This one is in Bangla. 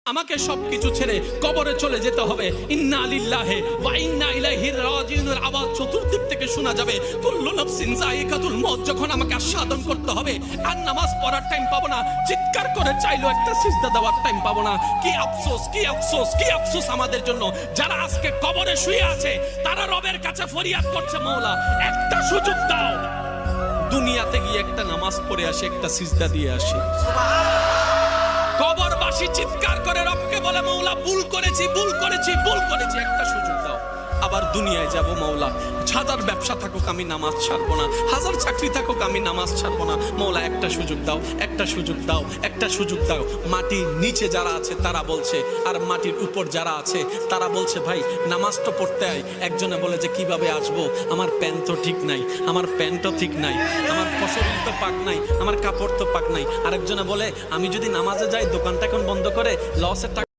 আমাকে সবকিছু ছেড়ে কবরে চলে যেতে হবে। ইন্না লিল্লাহি ওয়া ইন্না ইলাইহি রাজিউনের আওয়াজ চতুর্দিক থেকে শোনা যাবে। কুল্লু নাফসিন যায়িকাতুল মউত। যখন আমাকে আস্বাদন করতে হবে আর নামাজ পড়ার টাইম পাবো না, চিৎকার করে চাইলো একটা সিজদা দেওয়ার টাইম পাবো না। কি আফসোস, কি আফসোস, কি আফসোস আমাদের জন্য যারা আজকে কবরে শুয়ে আছে। তারা রবের কাছে ফরিয়াদ করছে, মাওলা একটা সুযোগ দাও, দুনিয়াতে গিয়ে একটা নামাজ পড়ে আসি, একটা সিজদা দিয়ে আসি। কবরবাসী চিৎকার করে রবকে বলে, মাওলা ভুল করেছি, ভুল করেছি, ভুল করেছি, একটা সুযোগ দাও। আবার দুনিয়ায় যাব, মাওলা হাজার ব্যবসা থাকুক আমি নামাজ ছাড়বো না, হাজার চাকরি থাকুক আমি নামাজ ছাড়বো না। মাওলা একটা সুযোগ দাও, একটা সুযোগ দাও, একটা সুযোগ দাও। মাটির নিচে যারা আছে তারা বলছে, আর মাটির উপর যারা আছে তারা বলছে, ভাই নামাজ তো পড়তে আয়। একজনে বলে যে কিভাবে আসবো, আমার প্যান্ট তো ঠিক নাই, আমার প্যান্টও ঠিক নাই, আমার শরীর তো পাক নাই, আমার কাপড় তো পাক নাই। আরেকজনে বলে আমি যদি নামাজে যাই দোকানটা এখন বন্ধ করে লসের টাকা